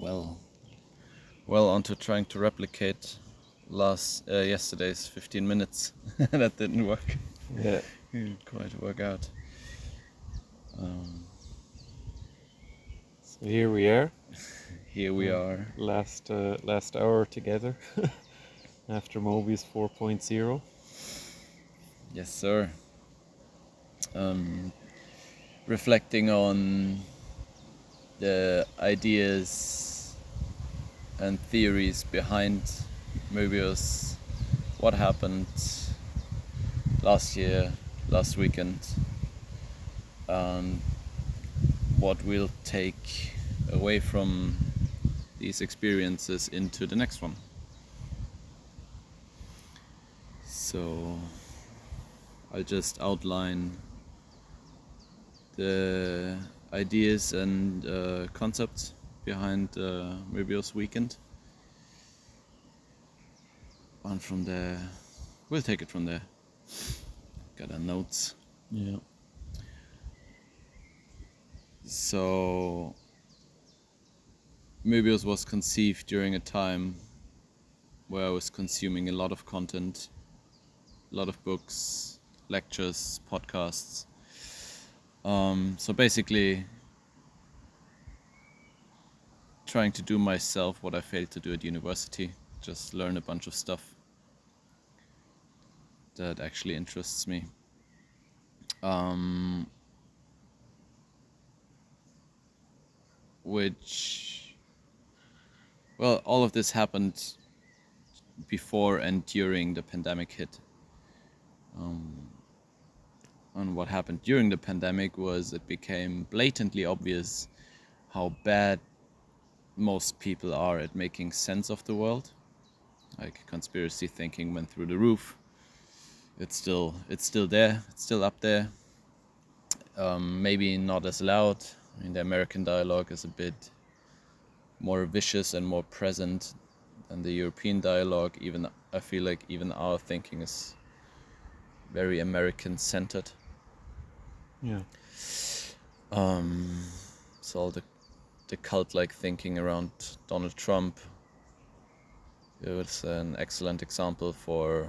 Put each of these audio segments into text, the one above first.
Well, on to trying to replicate yesterday's 15 minutes. That didn't work. Yeah. Didn't quite work out. So here we are. Here we are. Last hour together after Moebius 4.0. Yes, sir. Reflecting on the ideas and theories behind Möbius, what happened last year, last weekend, and what we'll take away from these experiences into the next one. So I'll just outline the ideas and concepts behind Möbius weekend, and from there we'll take it from there. Got our notes. Yeah. So Möbius was conceived during a time where I was consuming a lot of content, a lot of books, lectures, podcasts. So basically trying to do myself what I failed to do at university, just learn a bunch of stuff that actually interests me. All of this happened before and during the pandemic hit. And what happened during the pandemic was it became blatantly obvious how bad most people are at making sense of the world. Like, conspiracy thinking went through the roof. It's still there. It's still up there. Maybe not as loud. I mean, the American dialogue is a bit more vicious and more present than the European dialogue. I feel like even our thinking is very American-centered. Yeah. So all the cult-like thinking around Donald Trump, it was an excellent example for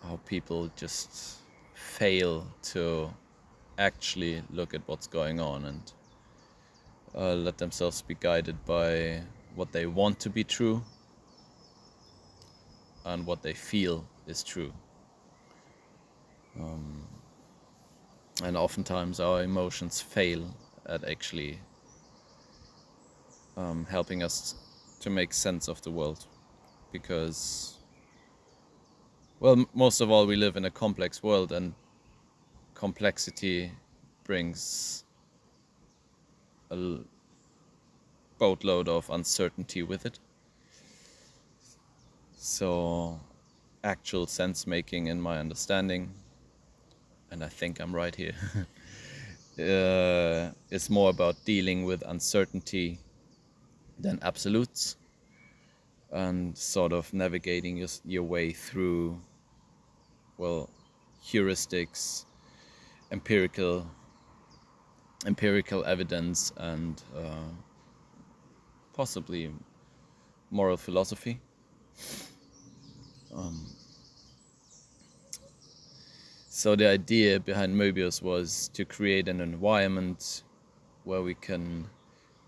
how people just fail to actually look at what's going on and let themselves be guided by what they want to be true and what they feel is true. And oftentimes our emotions fail at actually helping us to make sense of the world, because, well, most of all, we live in a complex world, and complexity brings a boatload of uncertainty with it. So actual sense making, in my understanding, and I think I'm right here, is more about dealing with uncertainty than absolutes, and sort of navigating your way through, well, heuristics, empirical evidence, and possibly moral philosophy. So the idea behind Möbius was to create an environment where we can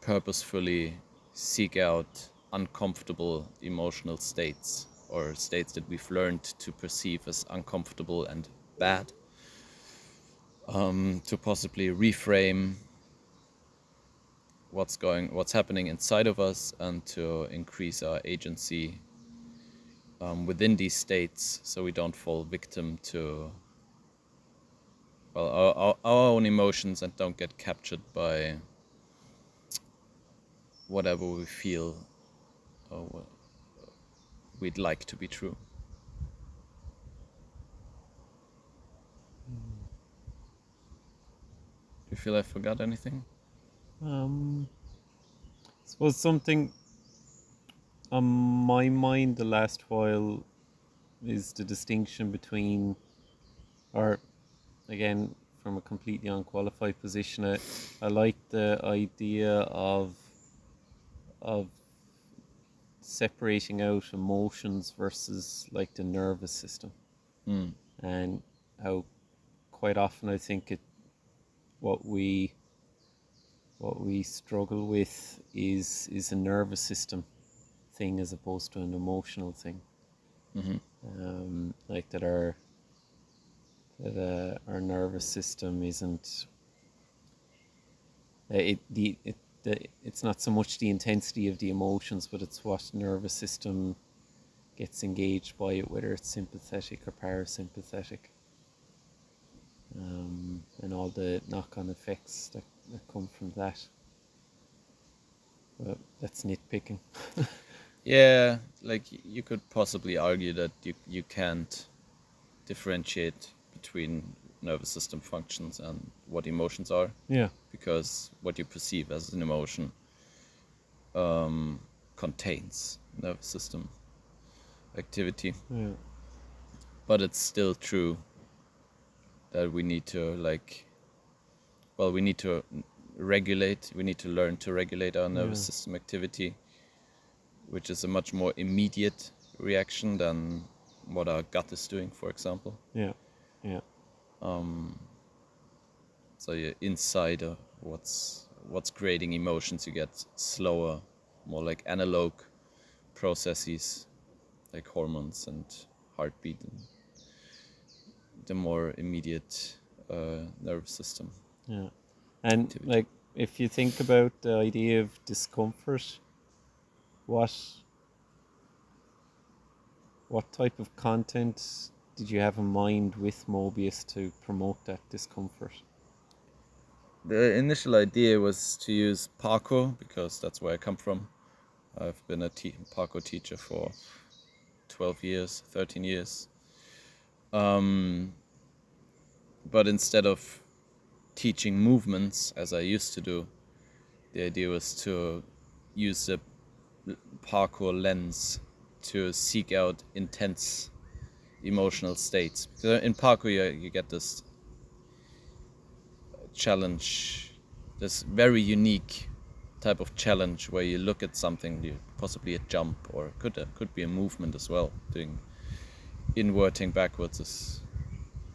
purposefully seek out uncomfortable emotional states, or states that we've learned to perceive as uncomfortable and bad, to possibly reframe what's happening inside of us, and to increase our agency within these states, so we don't fall victim to, well, our own emotions, and don't get captured by whatever we feel or what we'd like to be true. Do you feel I forgot anything? I suppose something on my mind the last while is the distinction between, or again, from a completely unqualified position, I like the idea of of separating out emotions versus like the nervous system, Mm. and how quite often I think what we struggle with is a nervous system thing as opposed to an emotional thing. Mm-hmm. Like that our nervous system isn't it's not so much the intensity of the emotions, but it's what nervous system gets engaged by it, whether it's sympathetic or parasympathetic, and all the knock-on effects that come from that. But that's nitpicking. Yeah, like you could possibly argue that you can't differentiate between nervous system functions and what emotions are, Yeah, because what you perceive as an emotion contains nervous system activity. yeah, But it's still true that we need to we need to learn to regulate our nervous yeah, system activity, which is a much more immediate reaction than what our gut is doing, for example. yeah, yeah, So you're inside of what's creating emotions. You get slower, more like analog processes, like hormones and heartbeat, and the more immediate nervous system yeah. And activity. like, if you think about the idea of discomfort, what what type of content did you have in mind with Moebius to promote that discomfort? The initial idea was to use parkour because that's where I come from. I've been a parkour teacher for 12 years, 13 years. But instead of teaching movements as I used to do, the idea was to use the parkour lens to seek out intense emotional states. In parkour, you get this challenge, this very unique type of challenge where you look at something, possibly a jump, or could be a movement as well. Doing inverting backwards is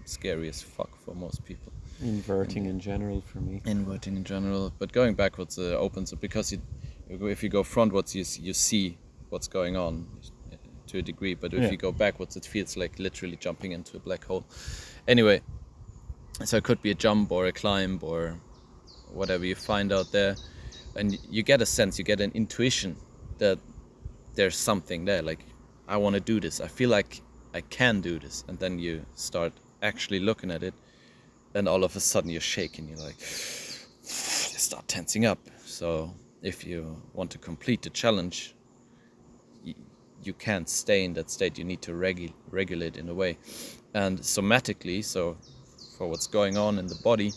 scary as fuck for most people. Inverting in general for me. Inverting in general, but going backwards opens up, because if you go frontwards, you see what's going on to a degree, but if Yeah. you go backwards, it feels like literally jumping into a black hole. Anyway, so it could be a jump or a climb or whatever you find out there, and you get a sense, you get an intuition that there's something there, like, I want to do this, I feel like I can do this, and then you start actually looking at it, and all of a sudden you're shaking, you're like, you start tensing up. So if you want to complete the challenge, you can't stay in that state, you need to regulate in a way. And somatically, so for what's going on in the body,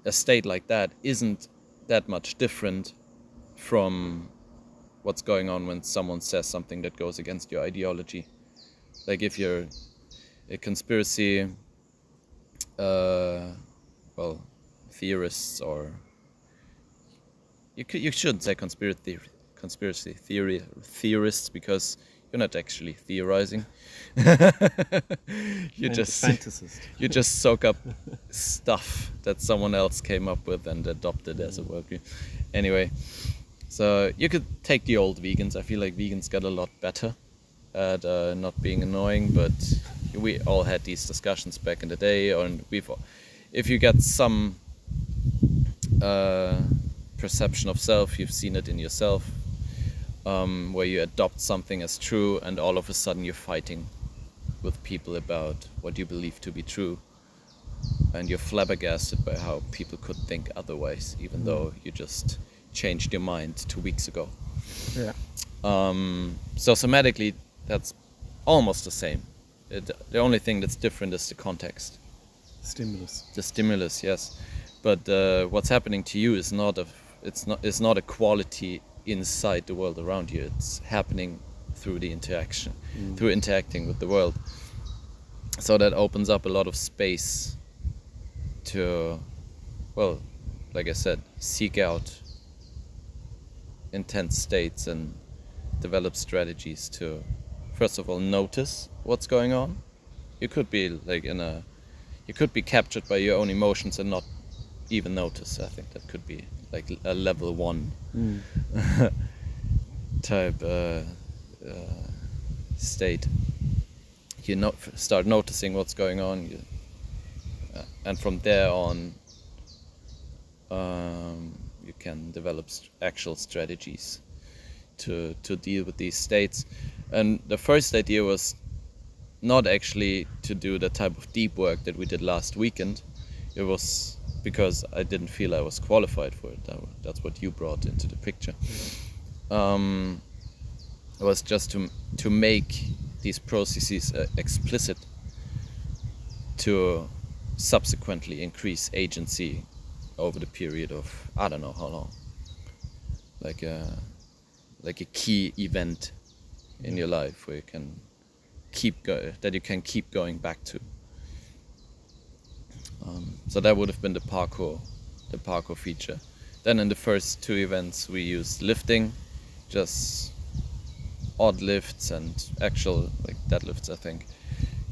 a state like that isn't that much different from what's going on when someone says something that goes against your ideology. Like if you're a conspiracy theorists, or you shouldn't say conspiracy theory theorists, because you're not actually theorizing. you And just fantasist. you just soak up stuff that someone else came up with and adopted as a worldview. Anyway, so you could take the old vegans. I feel like vegans got a lot better at not being annoying, but we all had these discussions back in the day, and if you get some perception of self, you've seen it in yourself, where you adopt something as true, and all of a sudden you're fighting with people about what you believe to be true, and you're flabbergasted by how people could think otherwise, even though you just changed your mind 2 weeks ago. Yeah. So somatically, that's almost the same. The only thing that's different is the context. Stimulus. The stimulus, yes, but what's happening to you is not a quality inside the world around you. It's happening through the interaction, through interacting with the world. So that opens up a lot of space to, well, like I said, seek out intense states and develop strategies to, first of all, notice what's going on. You could be like you could be captured by your own emotions and not even notice. I think that could be like a level 1 type state. You start noticing what's going on, and from there on, you can develop actual strategies to deal with these states. And the first idea was not actually to do the type of deep work that we did last weekend. It was because I didn't feel I was qualified for it. That's what you brought into the picture. It was just to make these processes explicit, to subsequently increase agency over the period of I don't know how long, like a key event in your life where you can that you can keep going back to. So that would have been the parkour feature. Then in the first 2 events we used lifting, just odd lifts and actual like deadlifts, I think,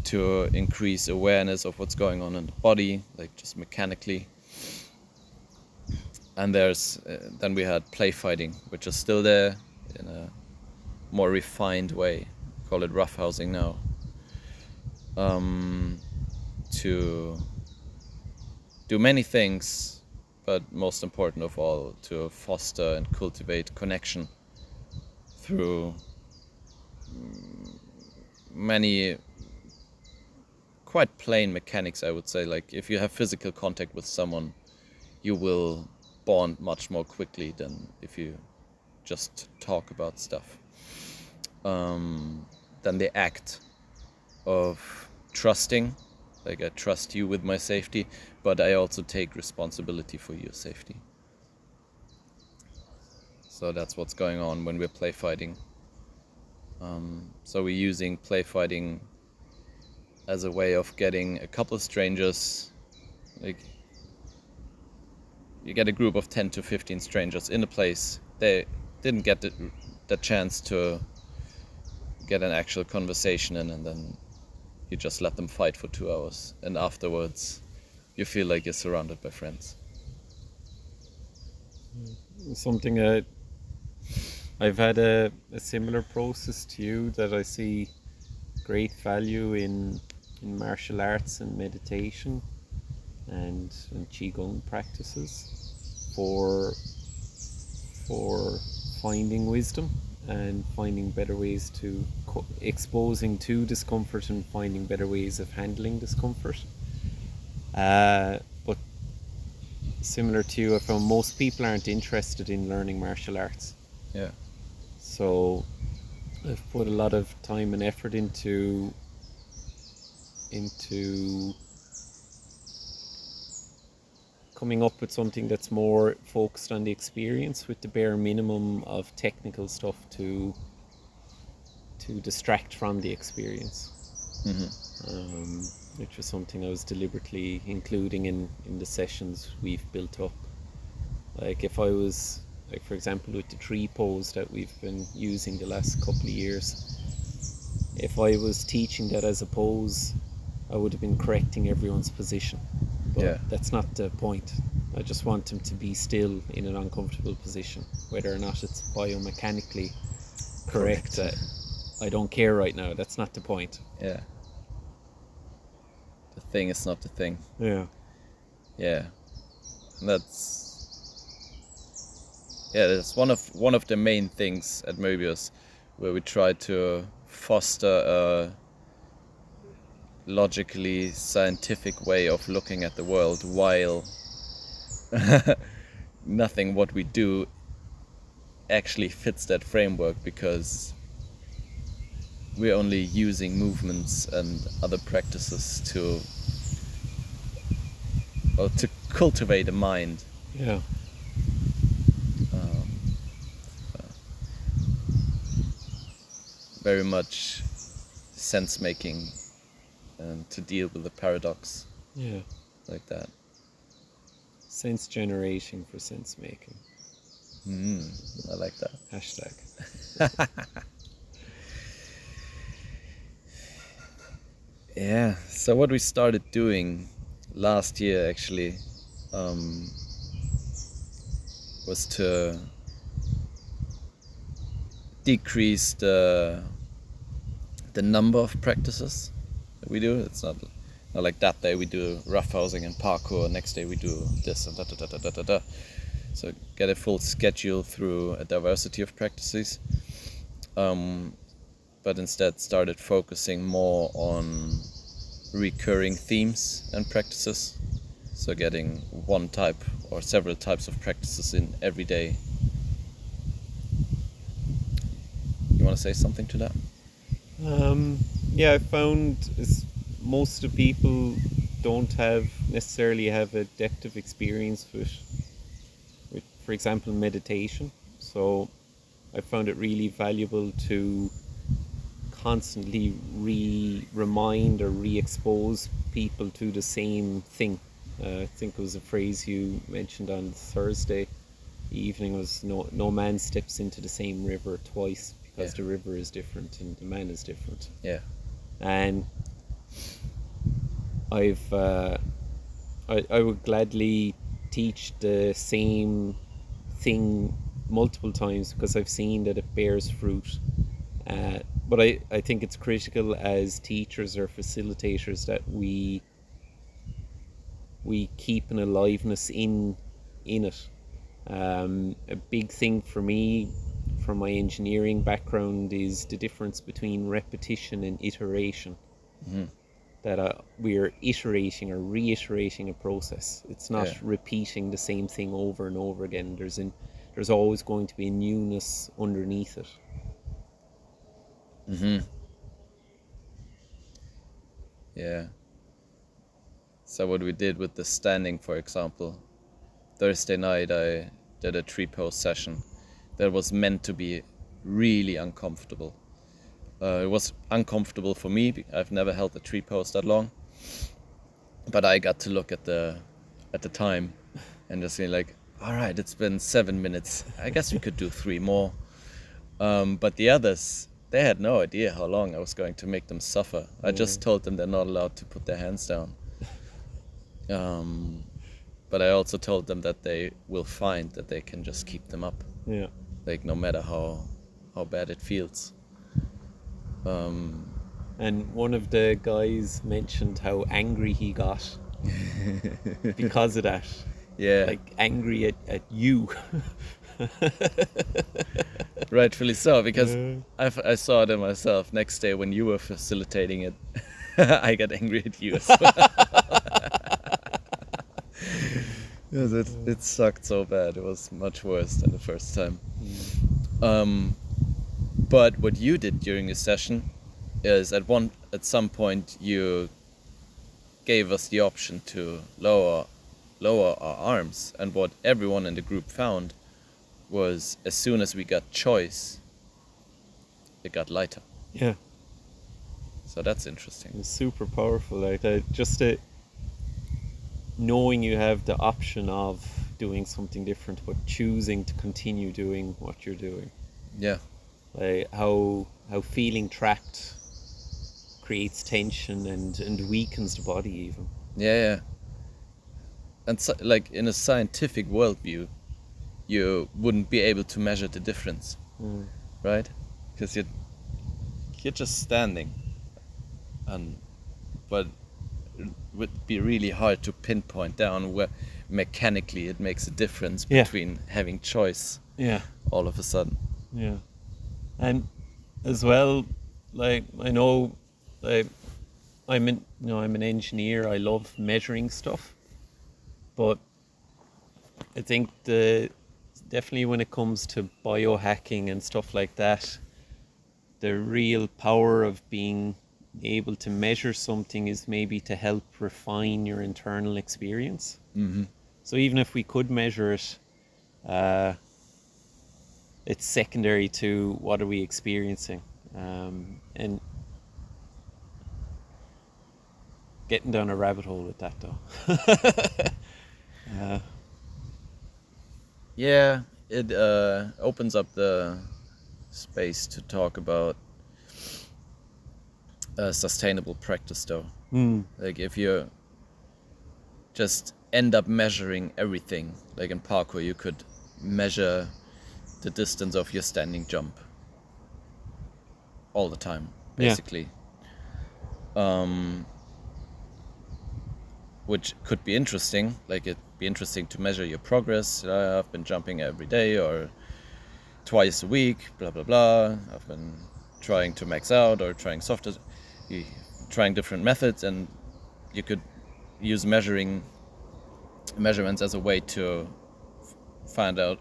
to increase awareness of what's going on in the body, like just mechanically. And then we had play fighting, which is still there in a more refined way. Call it roughhousing now. To do many things, but most important of all, to foster and cultivate connection through many quite plain mechanics, I would say. Like if you have physical contact with someone, you will bond much more quickly than if you just talk about stuff. Then the act of trusting, like I trust you with my safety, but I also take responsibility for your safety. So that's what's going on when we're play fighting. So we're using play fighting as a way of getting a couple of strangers, like you get a group of 10 to 15 strangers in a place. They didn't get the chance to get an actual conversation in, and then you just let them fight for 2 hours, and afterwards you feel like you're surrounded by friends. Something I've had a similar process to you, that I see great value in martial arts and meditation and qigong practices for finding wisdom and finding better ways to exposing to discomfort and finding better ways of handling discomfort. But similar to you, I found most people aren't interested in learning martial arts. Yeah. So I've put a lot of time and effort into coming up with something that's more focused on the experience, with the bare minimum of technical stuff to distract from the experience. Which was something I was deliberately including in the sessions we've built up. Like if I was, like for example with the tree pose that we've been using the last couple of years, if I was teaching that as a pose, I would have been correcting everyone's position. But that's not the point. I just want them to be still in an uncomfortable position. Whether or not it's biomechanically correct, I don't care right now. That's not the point. Yeah. The thing is not the thing. Yeah. Yeah. And that's one of the main things at Möbius, where we try to foster a logically scientific way of looking at the world, while nothing what we do actually fits that framework, because we're only using movements and other practices to cultivate a mind. Yeah. Very much sense making, and to deal with the paradox. Yeah. Like that. Sense generating for sense making. I like that. Hashtag. Yeah. So what we started doing last year actually was to decrease the number of practices that we do. It's not like that day we do roughhousing and parkour, next day we do this and da da da da da da da. So get a full schedule through a diversity of practices, but instead started focusing more on recurring themes and practices. So getting one type or several types of practices in every day. You want to say something to that? Yeah, I found most of the people don't necessarily have a depth of experience with, for example, meditation. So I found it really valuable to constantly remind or re-expose people to the same thing. I think it was a phrase you mentioned on Thursday evening was no man steps into the same river twice, because the river is different and the man is different. Yeah. And I would gladly teach the same thing multiple times because I've seen that it bears fruit. But I think it's critical as teachers or facilitators that we keep an aliveness in it. A big thing for me from my engineering background is the difference between repetition and iteration. That we're iterating or reiterating a process. It's not repeating the same thing over and over again. There's always going to be a newness underneath it. Yeah. So what we did with the standing, for example, Thursday night I did a 3-pose session that was meant to be really uncomfortable. It was uncomfortable for me. I've never held a 3-pose that long, but I got to look at the time and just say like, all right, it's been 7 minutes. I guess we could do 3 more. But the others, they had no idea how long I was going to make them suffer. I just told them they're not allowed to put their hands down. But I also told them that they will find that they can just keep them up. Yeah. Like no matter how bad it feels. And one of the guys mentioned how angry he got because of that. Yeah. Like angry at you. Rightfully so, because I saw it in myself. Next day when you were facilitating it, I got angry at you as well. Yes, it sucked so bad. It was much worse than the first time. But what you did during the session is at some point you gave us the option to lower our arms, and what everyone in the group found was as soon as we got choice, it got lighter. Yeah. So that's interesting. It's super powerful. Like that, just knowing you have the option of doing something different, but choosing to continue doing what you're doing. Yeah. Like how feeling trapped creates tension and weakens the body even. Yeah. And so, like in a scientific worldview, you wouldn't be able to measure the difference, right? Because you're just standing, but it would be really hard to pinpoint down where mechanically it makes a difference between having choice. Yeah. All of a sudden. Yeah. And as well, like I know, like I'm an engineer. I love measuring stuff, but I think definitely when it comes to biohacking and stuff like that, the real power of being able to measure something is maybe to help refine your internal experience. So even if we could measure it, it's secondary to what are we experiencing, and getting down a rabbit hole with that though. Yeah, it opens up the space to talk about sustainable practice, though. Like if you just end up measuring everything, like in parkour, you could measure the distance of your standing jump all the time, basically. Which could be interesting. Like it'd be interesting to measure your progress. I've been jumping every day or twice a week, blah blah blah. I've been trying to max out or trying trying different methods, and you could use measurements as a way to find out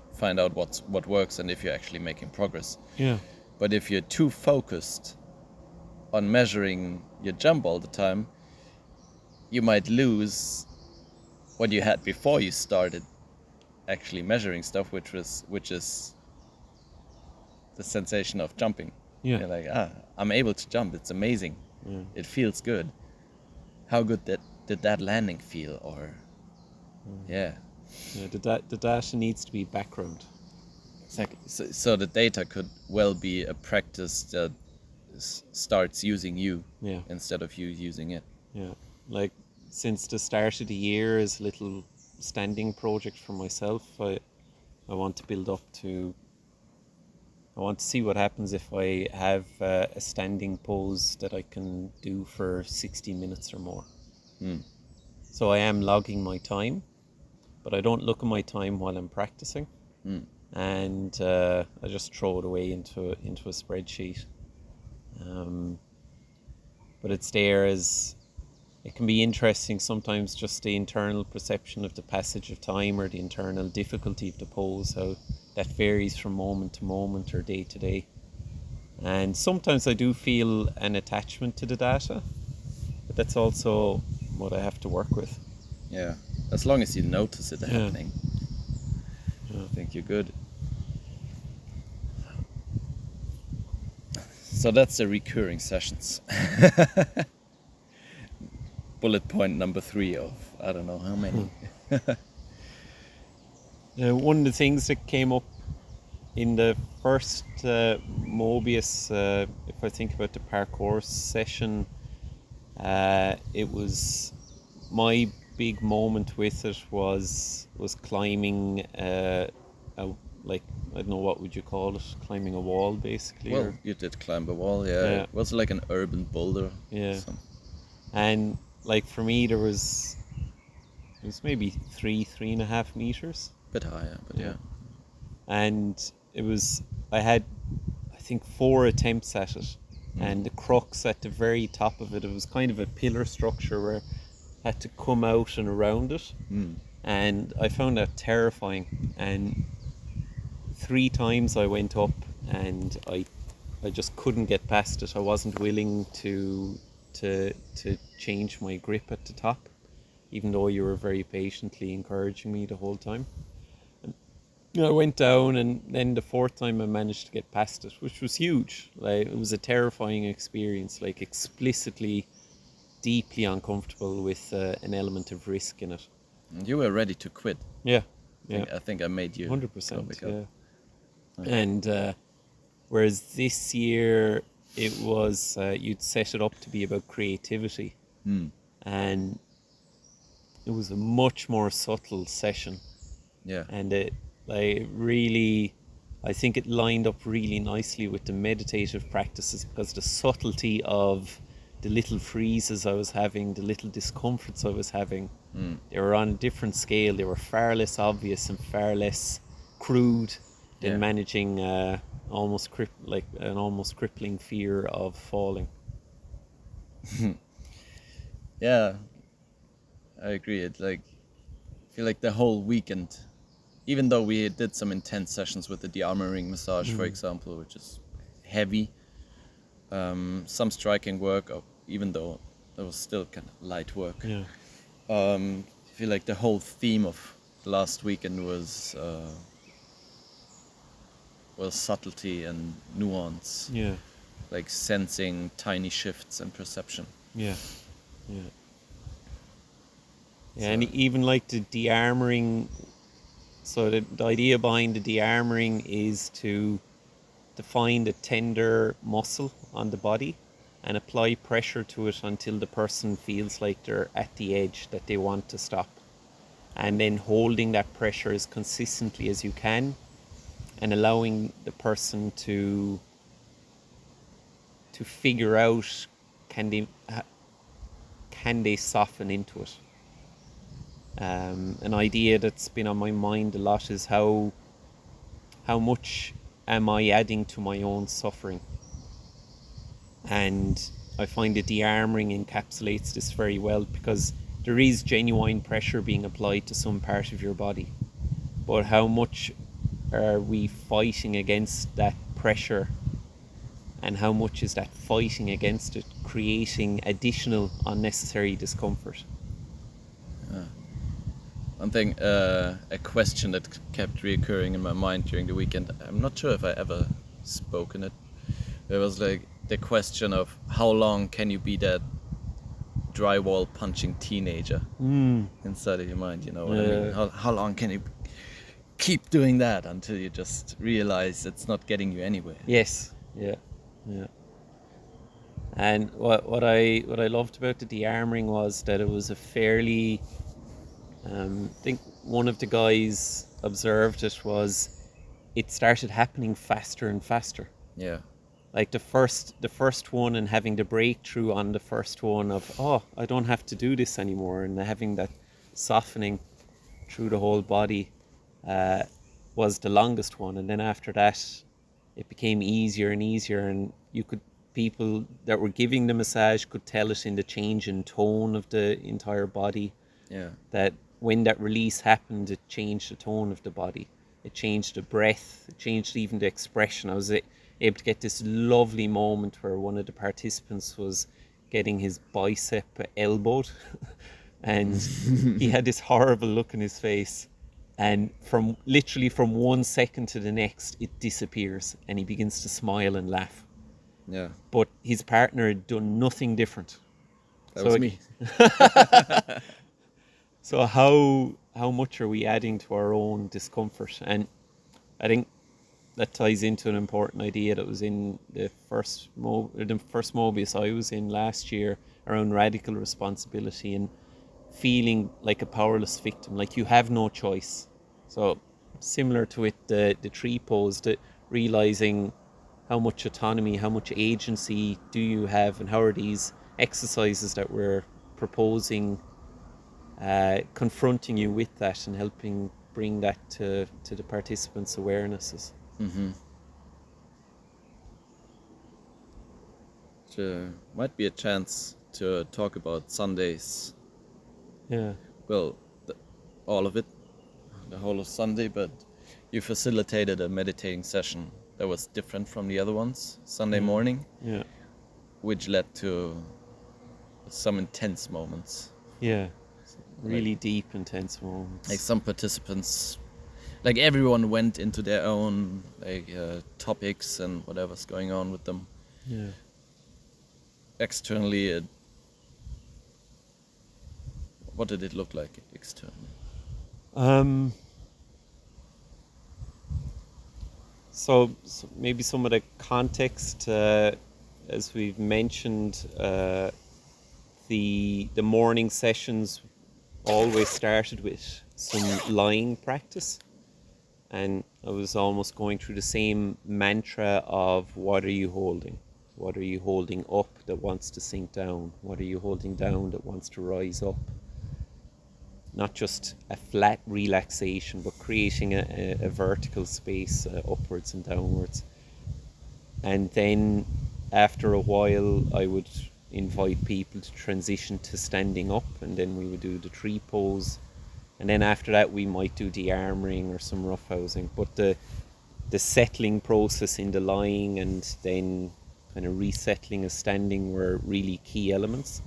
what works and if you're actually making progress. Yeah. But if you're too focused on measuring your jump all the time, you might lose what you had before you started actually measuring stuff, which is the sensation of jumping. Yeah. You're like, I'm able to jump. It's amazing. It feels good. How good did that landing feel? Or Yeah, the data needs to be background. exactly. So the data could well be a practice that starts using you instead of you using it. Yeah, like since the start of the year as a little standing project for myself, I want to build up to. I want to see what happens if I have a standing pose that I can do for 60 minutes or more. So I am logging my time, but I don't look at my time while I'm practicing, and I just throw it away into a spreadsheet. But it's there as it can be interesting sometimes, just the internal perception of the passage of time or the internal difficulty of the pose, how that varies from moment to moment or day to day. And sometimes I do feel an attachment to the data, but that's also what I have to work with. Yeah, as long as you notice it happening, I think you're good. So that's the recurring sessions. Bullet point number 3 of I don't know how many. One of the things that came up in the first Moebius, if I think about the parkour session, it was my big moment with it was climbing like, I don't know, what would you call it, climbing a wall basically. Well, you did climb a wall, yeah. It was like an urban boulder. Yeah. And like for me it was maybe 3.5 meters. Bit higher, but yeah. And it was, I had I think 4 attempts at it, and the crux at the very top of it, it was kind of a pillar structure where I had to come out and around it, and I found that terrifying. And 3 times I went up and I just couldn't get past it. I wasn't willing to change my grip at the top, even though you were very patiently encouraging me the whole time. And I went down, and then the 4th time I managed to get past it, which was huge. Like, it was a terrifying experience, like explicitly deeply uncomfortable with an element of risk in it. And you were ready to quit. Yeah. I think I made you 100%. Yeah. And whereas this year it was you'd set it up to be about creativity, and it was a much more subtle session. Yeah. And it really, I think it lined up really nicely with the meditative practices, because the subtlety of the little freezes I was having, the little discomforts I was having, they were on a different scale. They were far less obvious and far less crude than managing almost crippling fear of falling. Yeah, I agree. I feel like the whole weekend, even though we did some intense sessions with the de-armoring massage, for example, which is heavy, some striking work, even though it was still kind of light work. I feel like the whole theme of last weekend was subtlety and nuance. Like sensing tiny shifts and perception. And even like the de-armoring So the idea behind the de-armoring is to find a tender muscle on the body and apply pressure to it until the person feels like they're at the edge, that they want to stop. And then holding that pressure as consistently as you can and allowing the person to figure out, can they soften into it. An idea that's been on my mind a lot is how much am I adding to my own suffering? And I find the de-armoring encapsulates this very well, because there is genuine pressure being applied to some part of your body. But how much are we fighting against that pressure, and how much is that fighting against it creating additional unnecessary discomfort? One thing, a question that kept reoccurring in my mind during the weekend, I'm not sure if I ever spoken it. It was like the question of how long can you be that drywall punching teenager inside of your mind, you know what I mean? How long can you keep doing that until you just realize it's not getting you anywhere? Yes, yeah. And what I loved about the de-armoring was that it was a fairly, I think one of the guys observed it started happening faster and faster. Yeah. Like the first one, and having the breakthrough on the first one of, oh, I don't have to do this anymore, and having that softening through the whole body was the longest one. And then after that, it became easier and easier, and people that were giving the massage could tell it in the change in tone of the entire body. Yeah. That when that release happened, it changed the tone of the body. It changed the breath. It changed even the expression. I was able to get this lovely moment where one of the participants was getting his bicep elbowed and he had this horrible look in his face, and from 1 second to the next it disappears and he begins to smile and laugh. Yeah. But his partner had done nothing different. That was me. So how much are we adding to our own discomfort? And I think that ties into an important idea that was in the first Moebius I was in last year, around radical responsibility and feeling like a powerless victim, like you have no choice. So similar to it, the tree pose, that realizing how much autonomy, how much agency do you have, and how are these exercises that we're proposing confronting you with that and helping bring that to the participants' awarenesses. There might be a chance to talk about Sundays. Yeah. Well, all of it, the whole of Sunday, but you facilitated a meditating session that was different from the other ones Sunday morning, which led to some intense moments. Yeah, really deep, intense moments. Like some participants, like everyone went into their own topics and whatever's going on with them. Yeah. Externally, what did it look like externally? So maybe some of the context, as we've mentioned, the morning sessions always started with some lying practice, and I was almost going through the same mantra of, what are you holding? What are you holding up that wants to sink down? What are you holding down that wants to rise up? Not just a flat relaxation, but creating a vertical space, upwards and downwards. And then after a while, I would invite people to transition to standing up, and then we would do the tree pose. And then after that, we might do de-armoring or some roughhousing. But the settling process in the lying and then kind of resettling as standing were really key elements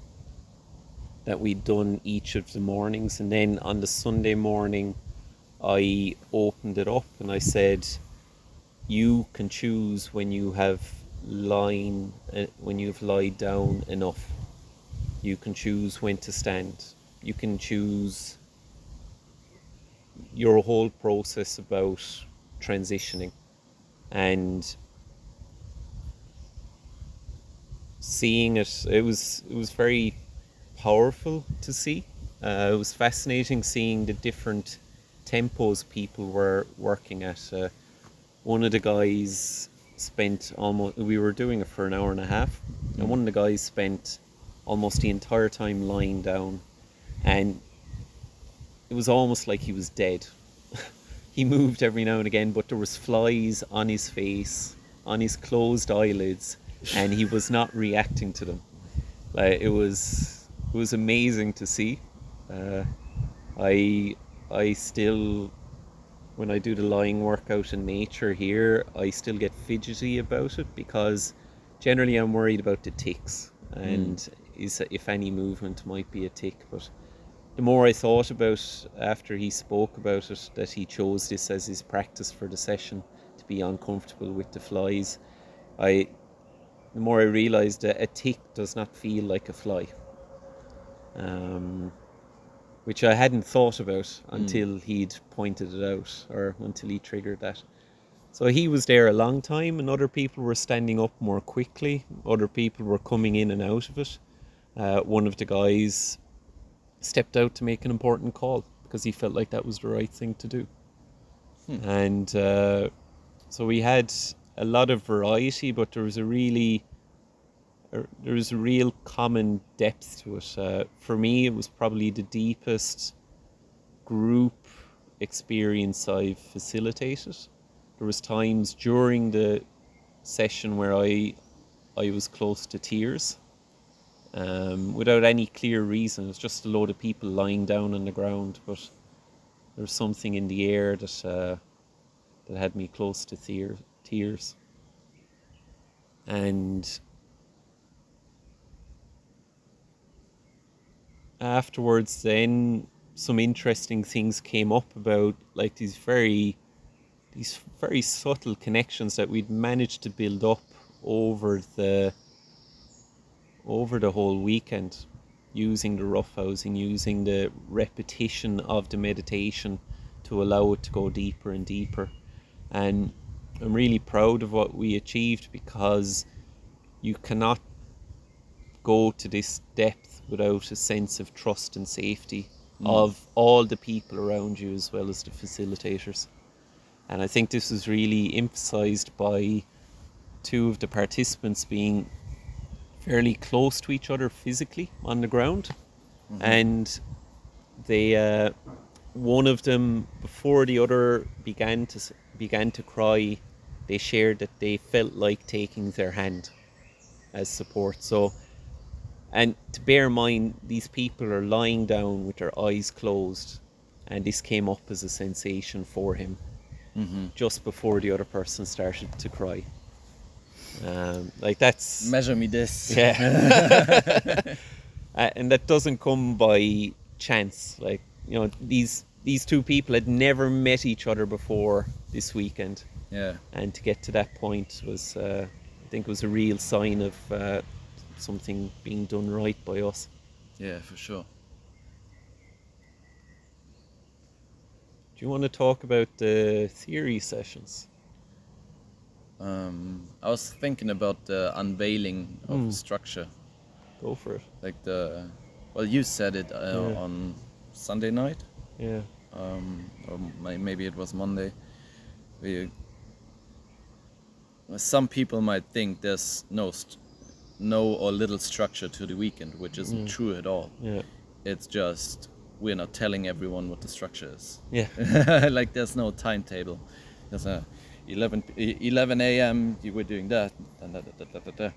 that we'd done each of the mornings. And then on the Sunday morning, I opened it up and I said, you can choose when you've lied down enough. You can choose when to stand. You can choose your whole process about transitioning, and seeing it, it was very powerful to see. It was fascinating seeing the different tempos people were working at. One of the guys spent almost, we were doing it for an hour and a half, and one of the guys spent almost the entire time lying down, and it was almost like he was dead. He moved every now and again, but there was flies on his face, on his closed eyelids, and he was not reacting to them. Like, it was amazing to see. I still, when I do the lying workout in nature here, I still get fidgety about it, because generally I'm worried about the ticks and if any movement might be a tick. But the more I thought about after he spoke about it, that he chose this as his practice for the session, to be uncomfortable with the flies, the more I realised that a tick does not feel like a fly. Which I hadn't thought about until he'd pointed it out, or until he triggered that. So he was there a long time, and other people were standing up more quickly. Other people were coming in and out of it. One of the guys stepped out to make an important call because he felt like that was the right thing to do. And so we had a lot of variety, but there was a real common depth to it. For me, it was probably the deepest group experience I've facilitated. There was times during the session where I was close to tears, without any clear reason. It was just a load of people lying down on the ground, but there was something in the air that had me close to tears. And afterwards, then some interesting things came up about, like, these very subtle connections that we'd managed to build up over the whole weekend, using the roughhousing, using the repetition of the meditation to allow it to go deeper and deeper. And I'm really proud of what we achieved, because you cannot go to this depth without a sense of trust and safety of all the people around you, as well as the facilitators. And I think this was really emphasized by two of the participants being fairly close to each other physically on the ground. And they one of them, before the other began to cry, they shared that they felt like taking their hand as support. So, and to bear in mind, these people are lying down with their eyes closed, and this came up as a sensation for him just before the other person started to cry. Like, that's... Measure me this. Yeah. And that doesn't come by chance. Like, you know, these two people had never met each other before this weekend. Yeah. And to get to that point was, I think, was a real sign of something being done right by us. Yeah, for sure. Do you want to talk about the theory sessions? I was thinking about the unveiling of structure. Go for it. Like well, you said it on Sunday night. Yeah. Or maybe it was Monday. Some people might think there's no or little structure to the weekend, which isn't true at all. Yeah. It's just we're not telling everyone what the structure is. Yeah. Like, there's no timetable. There's a 11 a.m. we're doing that, and that.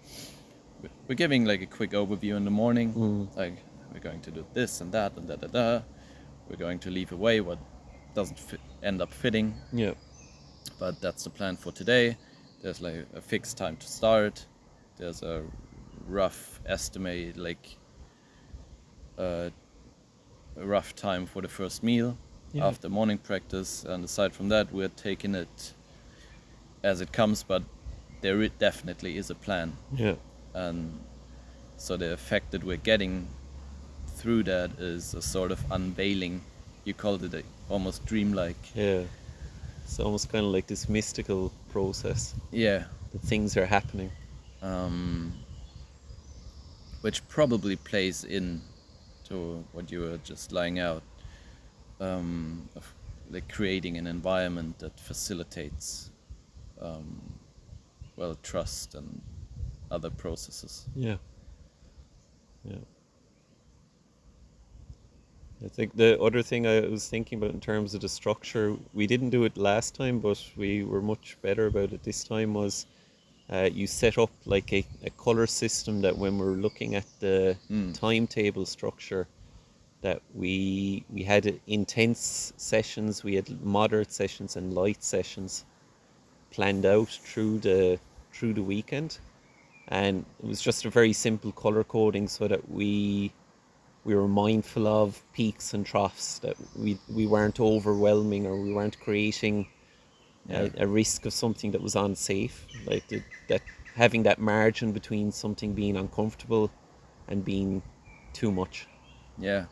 We're giving like a quick overview in the morning. Like, we're going to do this and that and da. We're going to leave away what doesn't end up fitting. Yeah. But that's the plan for today. There's like a fixed time to start. There's a rough estimate, like a rough time for the first meal after morning practice. And aside from that, we're taking it as it comes, but there definitely is a plan. Yeah. And so the effect that we're getting through that is a sort of unveiling. You called it almost dreamlike. Yeah. It's almost kind of like this mystical process Yeah, that things are happening. which probably plays in to what you were just laying out, of like creating an environment that facilitates, well, trust and other processes. Yeah. Yeah. I think the other thing I was thinking about in terms of the structure, we didn't do it last time, but we were much better about it this time, was you set up like a color system that when we're looking at the timetable structure, that we had intense sessions, we had moderate sessions and light sessions planned out through the weekend, and it was just a very simple color coding so that we were mindful of peaks and troughs, that we weren't overwhelming or we weren't creating Yeah, a risk of something that was unsafe, like that having that margin between something being uncomfortable and being too much. yeah.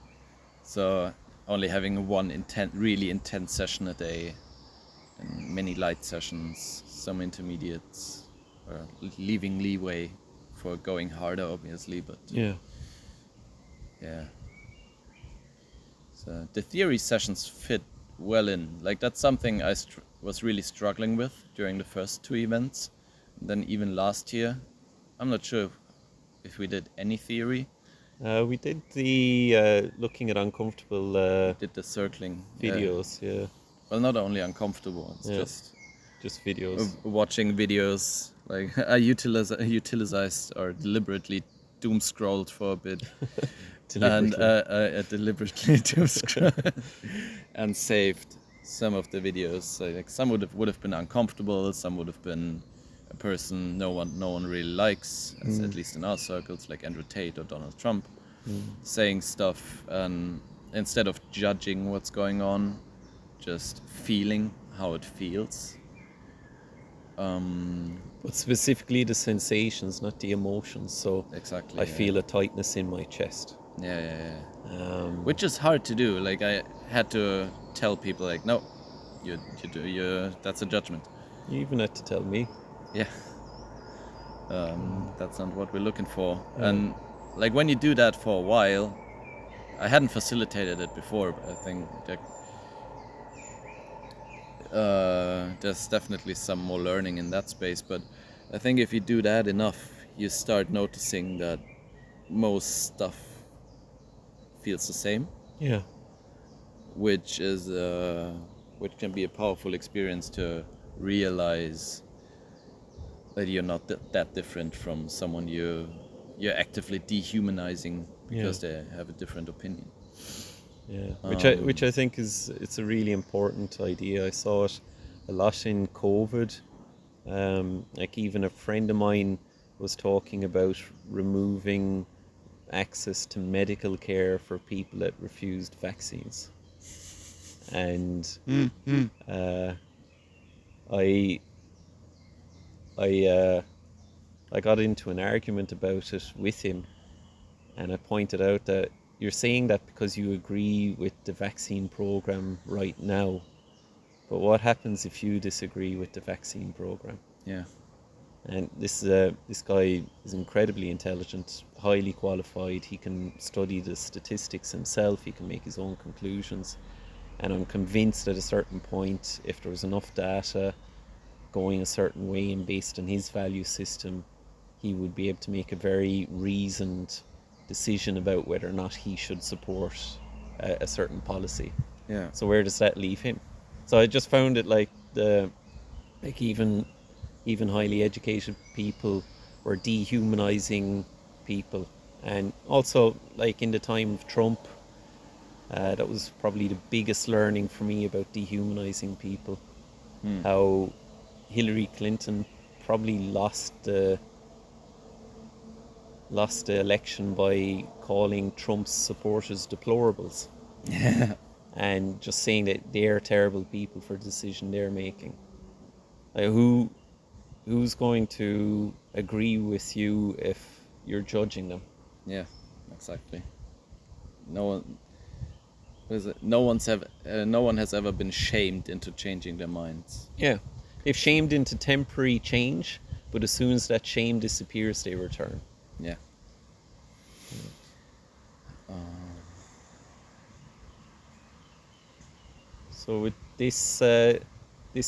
So only having one really intense session a day, and many light sessions, some intermediates, or leaving leeway for going harder, obviously. But Yeah. yeah, so the theory sessions fit well in. Like that's something I was really struggling with during the first two events. And then even last year, I'm not sure if we did any theory. We did the looking at uncomfortable We did the circling. Yeah. videos. Yeah. Well, not only uncomfortable. It's Yeah. just Just videos. watching videos. Like I utilized or deliberately doom scrolled for a bit, and Deliberately. I deliberately doom scrolled and saved some of the videos. So, like some would have been uncomfortable. Some would have been a person no one really likes, as at least in our circles, like Andrew Tate or Donald Trump, saying stuff, and instead of judging what's going on, just feeling how it feels. But specifically the sensations, not the emotions. So Exactly. I Yeah. feel a tightness in my chest. Yeah. Which is hard to do. Like I had to tell people, like, no, you. That's a judgment. You even had to tell me. Yeah. That's not what we're looking for. Yeah. And like when you do that for a while, I hadn't facilitated it before, but I think that there's definitely some more learning in that space. But I think if you do that enough, you start noticing that most stuff feels the same, Yeah. which is which can be a powerful experience to realize that you're not that different from someone you're actively dehumanizing because they have a different opinion. Yeah, which I think it's a really important idea. I saw it a lot in COVID. Like even a friend of mine was talking about removing access to medical care for people that refused vaccines, and uh, I I I got into an argument about it with him, and I pointed out that you're saying that because you agree with the vaccine program right now. But what happens if you disagree with the vaccine program? Yeah. And this guy is incredibly intelligent, highly qualified. He can study the statistics himself. He can make his own conclusions. And I'm convinced at a certain point, if there was enough data going a certain way and based on his value system, he would be able to make a very reasoned decision about whether or not he should support a certain policy. Yeah. So where does that leave him? So I just found it like even highly educated people were dehumanizing people, and also like in the time of Trump, that was probably the biggest learning for me about dehumanizing people. How Hillary Clinton probably lost the election by calling Trump's supporters deplorables. Yeah. And just saying that they're terrible people for the decision they're making. Like who's going to agree with you if you're judging them? Yeah. Exactly. No one. No one has ever been shamed into changing their minds. Yeah. They've shamed into temporary change, but as soon as that shame disappears, they return. Yeah. So with this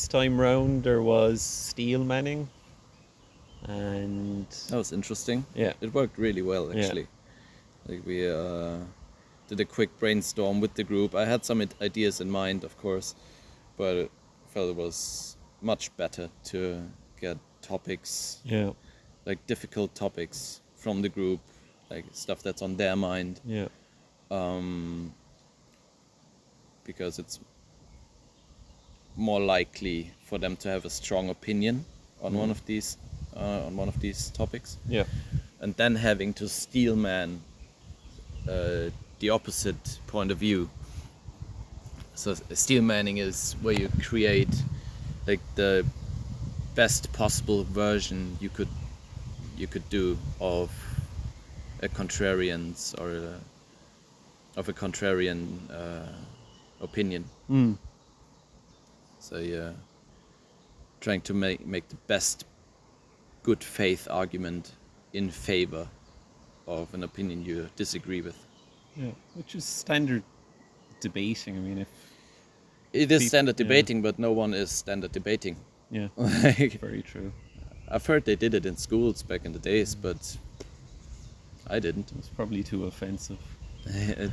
time round, there was steel manning, and That was interesting. yeah, It worked really well, Yeah. actually. Like we did a quick brainstorm with the group. I had some ideas in mind, of course, but I felt it was much better to get topics, yeah, like difficult topics from the group, like stuff that's on their mind, yeah, because it's more likely for them to have a strong opinion on one of these topics, yeah, and then having to steelman the opposite point of view. So steelmanning is where you create like the best possible version you could do of a contrarian's or of a contrarian opinion. So you're trying to make the best good faith argument in favor of an opinion you disagree with. yeah. Which is standard debating. I mean, if It is Peop- standard yeah. debating, but no one is standard debating. yeah, Like, very true. I've heard they did it in schools back in the days, but I didn't. It's probably too offensive.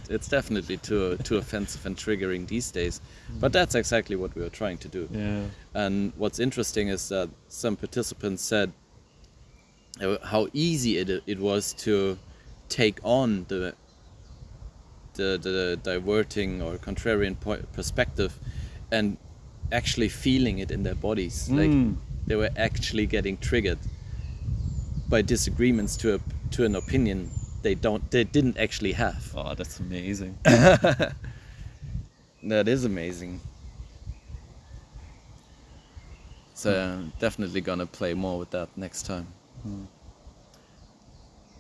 It's definitely too offensive and triggering these days. But that's exactly what we were trying to do. Yeah, And what's interesting is that some participants said how easy it was to take on the diverting or contrarian perspective and actually feeling it in their bodies. Like they were actually getting triggered by disagreements to an opinion they didn't actually have. oh, that's amazing. That is amazing. So I'm definitely gonna play more with that next time.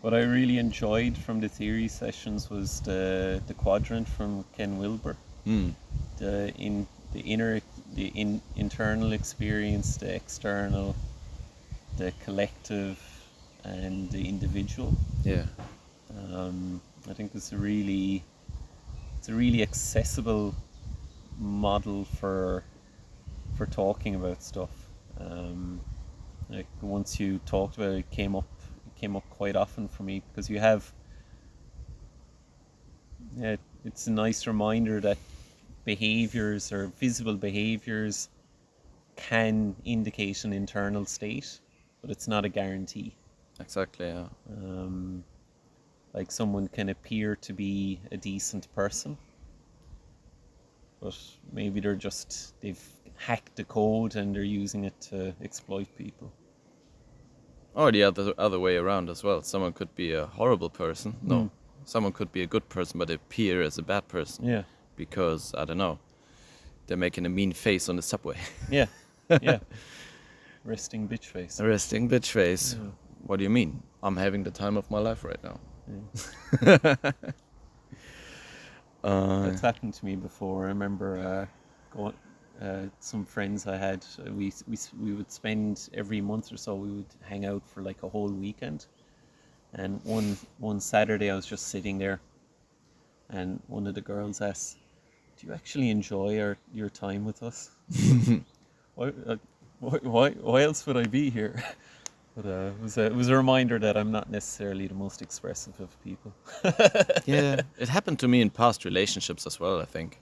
What I really enjoyed from the theory sessions was the quadrant from Ken Wilber. The internal experience, the external, the collective, and the individual. Yeah. I think it's a really accessible model for talking about stuff. Like once you talked about it, it came up quite often for me, because you have, yeah, it's a nice reminder that behaviors or visible behaviors can indicate an internal state, but it's not a guarantee. Exactly. Yeah. Like someone can appear to be a decent person, but maybe they've hacked the code and they're using it to exploit people. Or the other way around as well. Someone could be a horrible person. No, someone could be a good person, but appear as a bad person. Yeah. Because I don't know, they're making a mean face on the subway. Yeah. Yeah. Resting bitch face. A resting bitch face. Yeah. What do you mean? I'm having the time of my life right now. That's happened to me before. I remember some friends I had. We would spend every month or so. We would hang out for like a whole weekend. And one Saturday, I was just sitting there, and one of the girls asked, "Do you actually enjoy your time with us?" Why else would I be here? But it was a reminder that I'm not necessarily the most expressive of people. Yeah, it happened to me in past relationships as well, I think.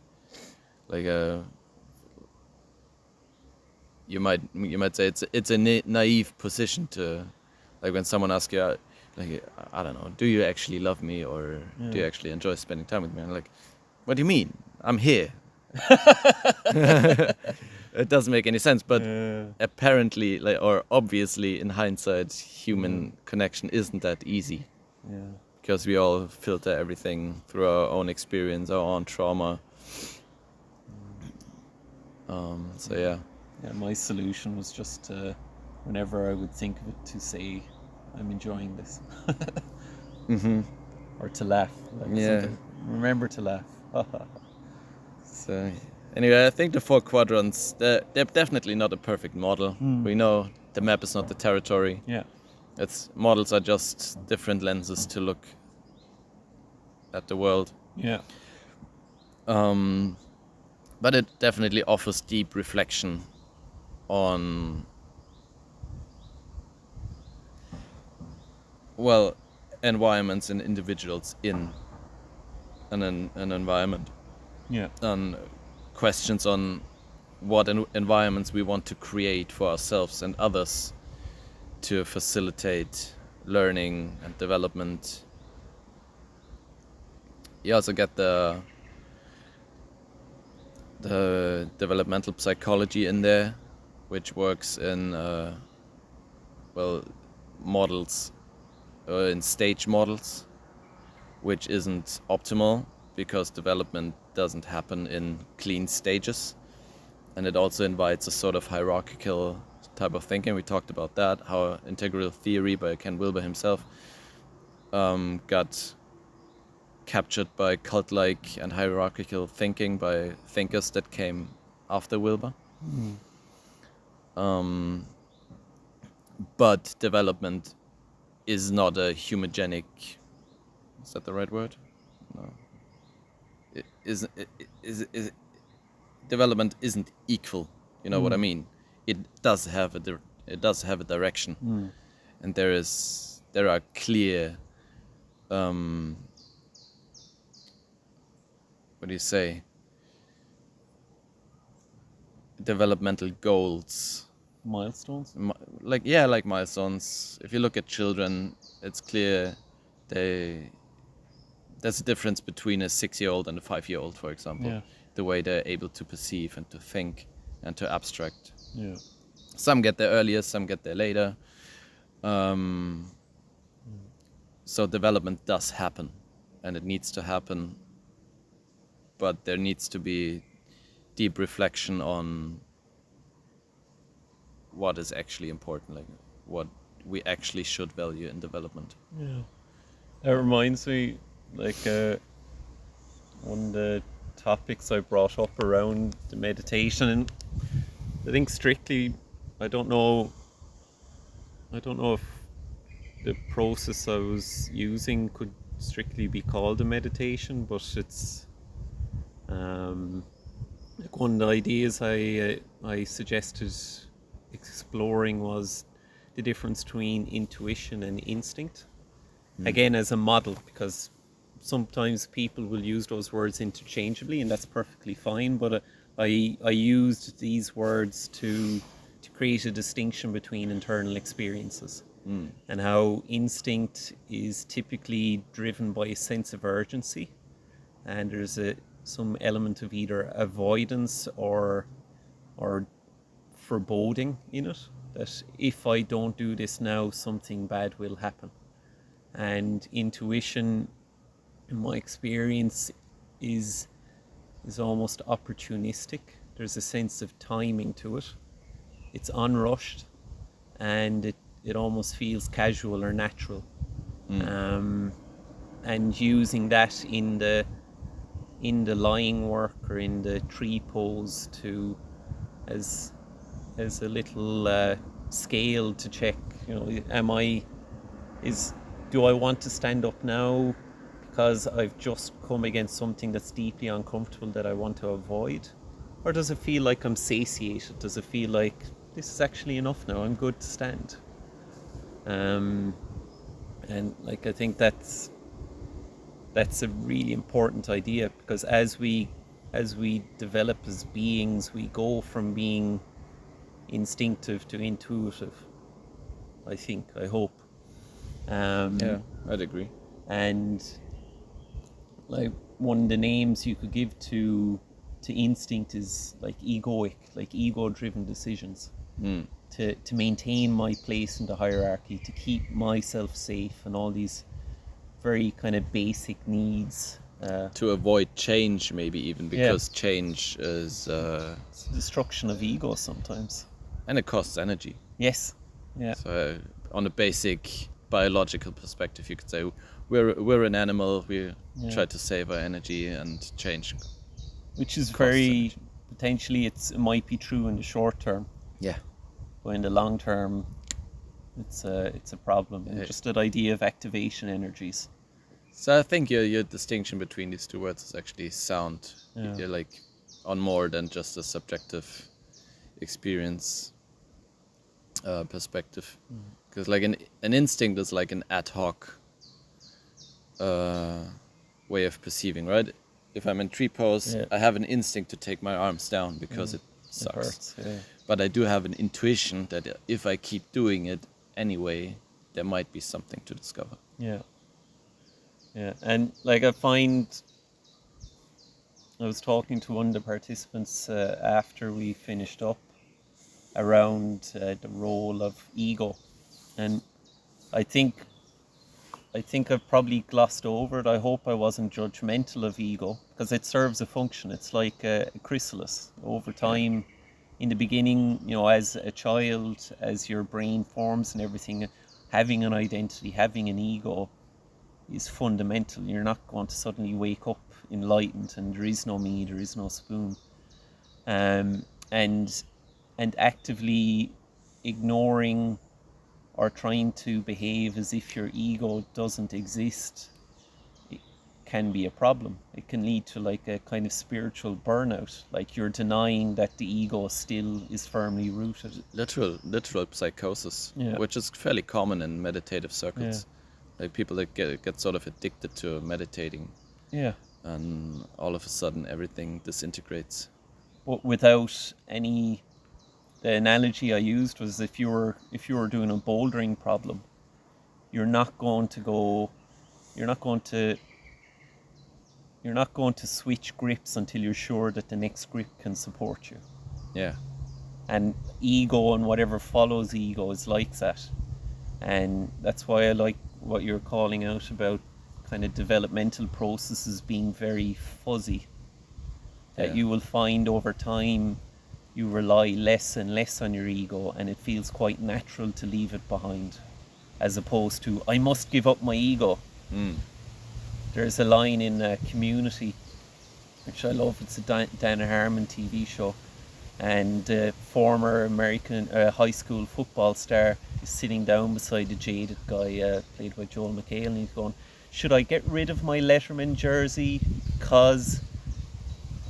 Like you might say it's a naive position to, like, when someone asks you, like, I don't know, do you actually love me, or do you actually enjoy spending time with me? I'm like, what do you mean? I'm here. It doesn't make any sense, but apparently, like, or obviously, in hindsight, human connection isn't that easy. Yeah. Because we all filter everything through our own experience, our own trauma. So yeah. Yeah, my solution was just whenever I would think of it, to say, "I'm enjoying this," or to laugh. Like Yeah. remember to laugh. So anyway, I think the 4 quadrants, they're definitely not a perfect model. We know the map is not the territory. Yeah. Models are just different lenses to look at the world. Yeah. But it definitely offers deep reflection on, well, environments and individuals in an environment. Yeah. On questions on what environments we want to create for ourselves and others to facilitate learning and development. You also get the developmental psychology in there, which works in models, in stage models, which isn't optimal because development doesn't happen in clean stages. And it also invites a sort of hierarchical type of thinking. We talked about that, how integral theory by Ken Wilber himself got captured by cult-like and hierarchical thinking by thinkers that came after Wilber. But development is not a homogenic. Is that the right word? No. Development isn't equal. You know what I mean? It does have a direction, and there are clear. What do you say? Developmental goals. Milestones. Like milestones. If you look at children, it's clear there's a difference between a 6-year-old and a 5-year-old, for example. Yeah. The way they're able to perceive and to think and to abstract. Yeah. Some get there earlier, some get there later. So development does happen, and it needs to happen. But there needs to be deep reflection on what is actually important, like what we actually should value in development. Yeah. That reminds me, like, one of the topics I brought up around the meditation, and I think strictly, I don't know if the process I was using could strictly be called a meditation, but it's like one of the ideas I suggested exploring was the difference between intuition and instinct. Again, as a model, because sometimes people will use those words interchangeably, and that's perfectly fine. But I used these words to create a distinction between internal experiences, and how instinct is typically driven by a sense of urgency, and there's some element of either avoidance or foreboding in it, that if I don't do this now, something bad will happen. And intuition, in my experience, is almost opportunistic. There's a sense of timing to it. It's unrushed, and it almost feels casual or natural. And using that in the lying work or in the tree pose to as a little scale to check, do I want to stand up now because I've just come against something that's deeply uncomfortable that I want to avoid? Or does it feel like I'm satiated? Does it feel like this is actually enough now, I'm good to stand? And like, I think that's a really important idea, because as we develop as beings, we go from being instinctive to intuitive, I hope. Yeah, I'd agree. And like, one of the names you could give to instinct is like egoic, like ego-driven decisions. To maintain my place in the hierarchy, to keep myself safe, and all these very kind of basic needs. To avoid change, maybe even, because change is It's the destruction of ego sometimes. and it costs energy. Yes. Yeah. So on a basic biological perspective, you could say we're an animal. We try to save our energy, and change which is costs very energy. potentially it might be true in the short term, Yeah. but in the long term, it's a problem. And just that idea of activation energies. So I think your distinction between these two words is actually sound. Yeah. You're like on more than just a subjective experience perspective, because like an instinct is like an ad hoc way of perceiving, right? If I'm in tree pose, Yeah. I have an instinct to take my arms down because it It sucks. hurts. Yeah. But I do have an intuition that if I keep doing it anyway, there might be something to discover. Yeah. Yeah. And like I was talking to one of the participants after we finished up around the role of ego, and I think I've probably glossed over it. I hope I wasn't judgmental of ego because it serves a function. It's like a chrysalis. Over time, in the beginning, as a child, as your brain forms and everything, having an identity, having an ego is fundamental. You're not going to suddenly wake up enlightened and there is no me, there is no spoon. And actively ignoring or trying to behave as if your ego doesn't exist, it can be a problem. It can lead to like a kind of spiritual burnout, like you're denying that the ego still is firmly rooted. Literal psychosis, Yeah. which is fairly common in meditative circles. Like people that get sort of addicted to meditating, Yeah. and all of a sudden everything disintegrates. But without any, the analogy I used was if you were doing a bouldering problem, you're not going to switch grips until you're sure that the next grip can support you. Yeah. And ego and whatever follows ego is like that. And that's why I like what you're calling out about kind of developmental processes being very fuzzy. That you will find over time you rely less and less on your ego, and it feels quite natural to leave it behind, as opposed to I must give up my ego. There's a line in Community, which I love. It's a Dan Harmon TV show, and former American high school football star is sitting down beside a jaded guy played by Joel McHale, and he's going, "Should I get rid of my Letterman jersey because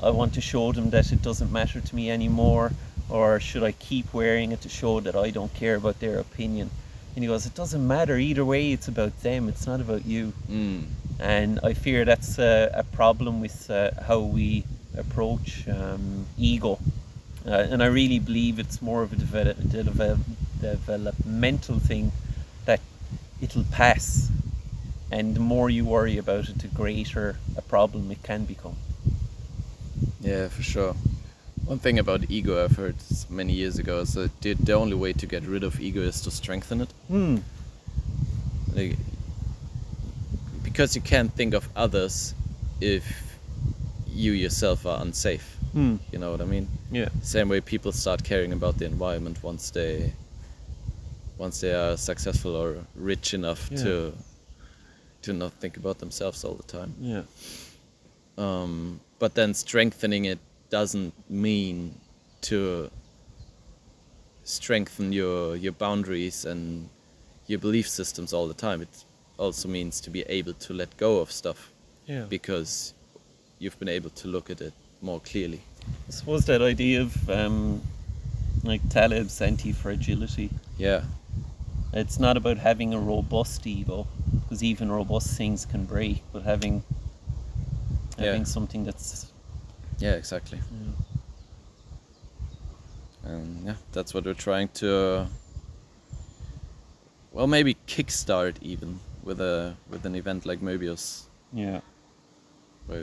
I want to show them that it doesn't matter to me anymore, or should I keep wearing it to show that I don't care about their opinion?" And he goes, "It doesn't matter either way. It's about them. It's not about you." And I fear that's a problem with how we approach ego. And I really believe it's more of a developmental thing, that it'll pass. And the more you worry about it, the greater a problem it can become. Yeah, for sure. One thing about ego I've heard many years ago is that the only way to get rid of ego is to strengthen it. Like, because you can't think of others if you yourself are unsafe. You know what I mean? Yeah. Same way people start caring about the environment once they are successful or rich enough to not think about themselves all the time. Yeah. But then strengthening it doesn't mean to strengthen your boundaries and your belief systems all the time. It also means to be able to let go of stuff, because you've been able to look at it more clearly. I suppose that idea of like Taleb's anti-fragility. Yeah. It's not about having a robust ego, because even robust things can break, but having something that's... Yeah, exactly. And that's what we're trying to, well, maybe kickstart even with an event like Möbius. Yeah. Where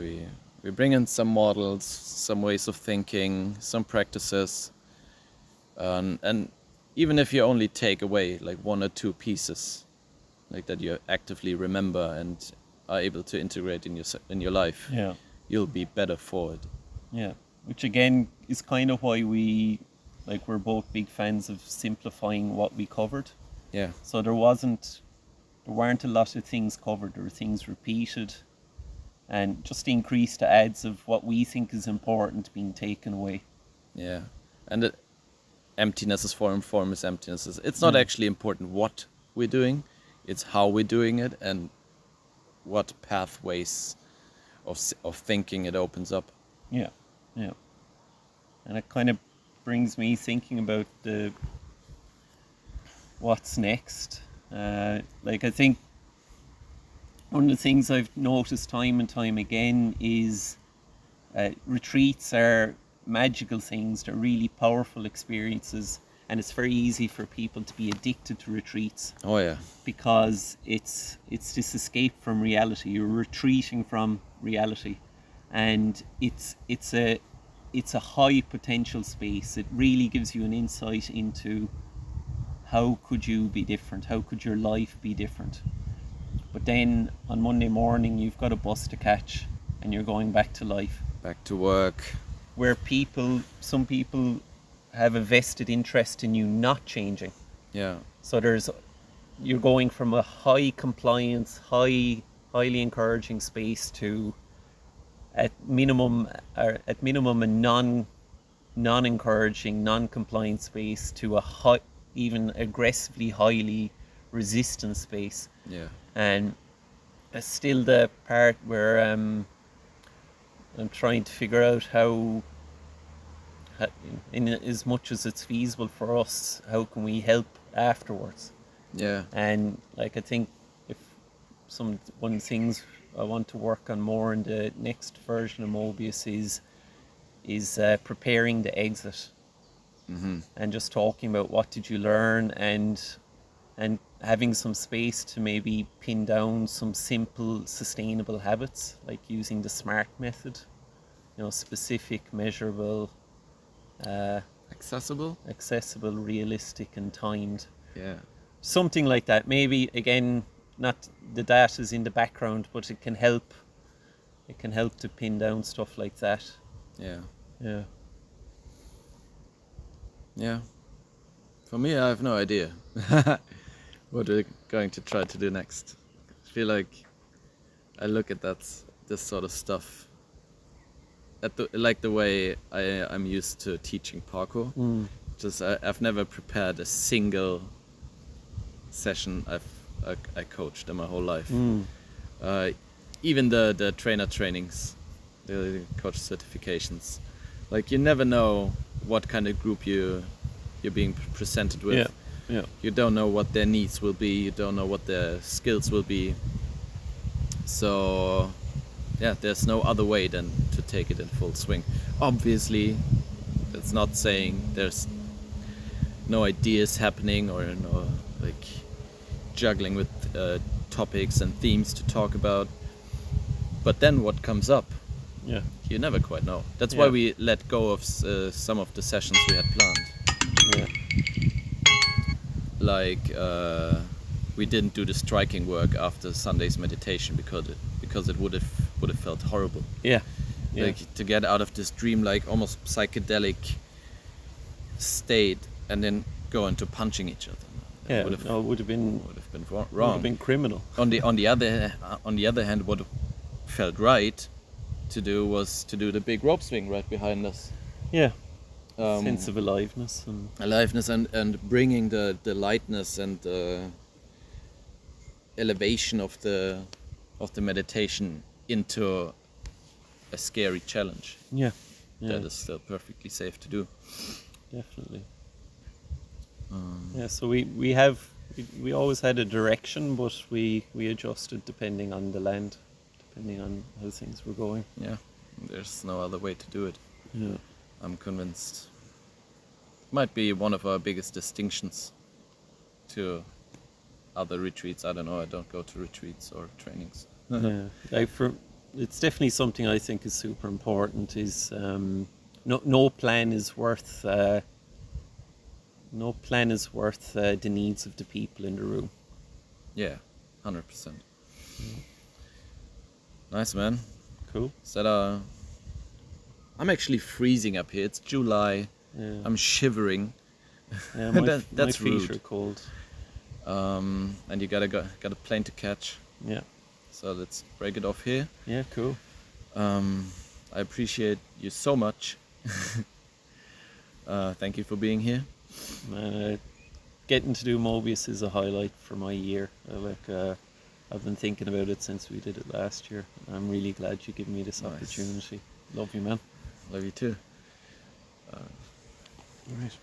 we bring in some models, some ways of thinking, some practices, and even if you only take away like one or two pieces, like that you actively remember and are able to integrate in your life, you'll be better for it. Yeah, which again is kind of why we're both big fans of simplifying what we covered. Yeah. So there weren't a lot of things covered. There were things repeated, and just increase the odds of what we think is important being taken away. Yeah, and emptiness is form is emptiness. It's not actually important what we're doing, it's how we're doing it and what pathways of thinking it opens up. Yeah, yeah. And it kind of brings me thinking about what's next. Like, I think one of the things I've noticed time and time again is retreats are magical things. They're really powerful experiences, and it's very easy for people to be addicted to retreats. Oh yeah, because it's this escape from reality. You're retreating from reality, and it's a high potential space. It really gives you an insight into how could you be different, how could your life be different. But then on Monday morning you've got a bus to catch and you're going back to life, back to work. where some people have a vested interest in you not changing. Yeah, So you're going from a high compliance, highly encouraging space to at minimum a non-encouraging, non-compliant space to a high, even aggressively highly resistant space. yeah, And it's still the part where I'm trying to figure out how, in as much as it's feasible for us, how can we help afterwards. yeah, And like, I think if one of the things I want to work on more in the next version of Moebius is preparing the exit, and just talking about what did you learn, and having some space to maybe pin down some simple sustainable habits, like using the SMART method, specific, measurable, accessible. realistic and timed. Yeah, Something like that. Maybe, again, not the data's in the background, but it can help to pin down stuff like that. yeah, Yeah. yeah. For me, I have no idea what we're going to try to do next. I feel like I look at this sort of stuff like the way I'm used to teaching parkour. Just I've never prepared a single session I coached in my whole life. Even the trainer trainings, the coach certifications, like you never know what kind of group you're being presented with. Yeah. You don't know what their needs will be, you don't know what their skills will be. So yeah, there's no other way than to take it in full swing. Obviously, that's not saying there's no ideas happening or no like juggling with topics and themes to talk about. But then what comes up, Yeah. you never quite know. That's why we let go of some of the sessions we had planned. Yeah. Like we didn't do the striking work after Sunday's meditation because it would have felt horrible. Yeah. Like to get out of this dream-like, almost psychedelic state and then go into punching each other. Yeah. It would have been wrong. Would have been criminal. On the other hand, what felt right to do was to do the big rope swing right behind us. Yeah. Sense of aliveness and bringing the lightness and the elevation of the meditation into a scary challenge. Yeah. That is still perfectly safe to do. Definitely. So we always had a direction, but we adjusted depending on the land, depending on how things were going. Yeah, there's no other way to do it. Yeah. I'm convinced. Might be one of our biggest distinctions to other retreats. I don't know, I don't go to retreats or trainings. Yeah. It's definitely something I think is super important, is no plan is worth the needs of the people in the room. Yeah, 100%. Nice, man. Cool. I'm actually freezing up here. It's July. Yeah. I'm shivering. Yeah, that's my feet rude. are cold. And you got a plane to catch. Yeah. So let's break it off here. Yeah, cool. I appreciate you so much. Thank you for being here. Getting to do Moebius is a highlight for my year. I've been thinking about it since we did it last year. I'm really glad you gave me this Nice. opportunity. Love you, man. Love you too. All right.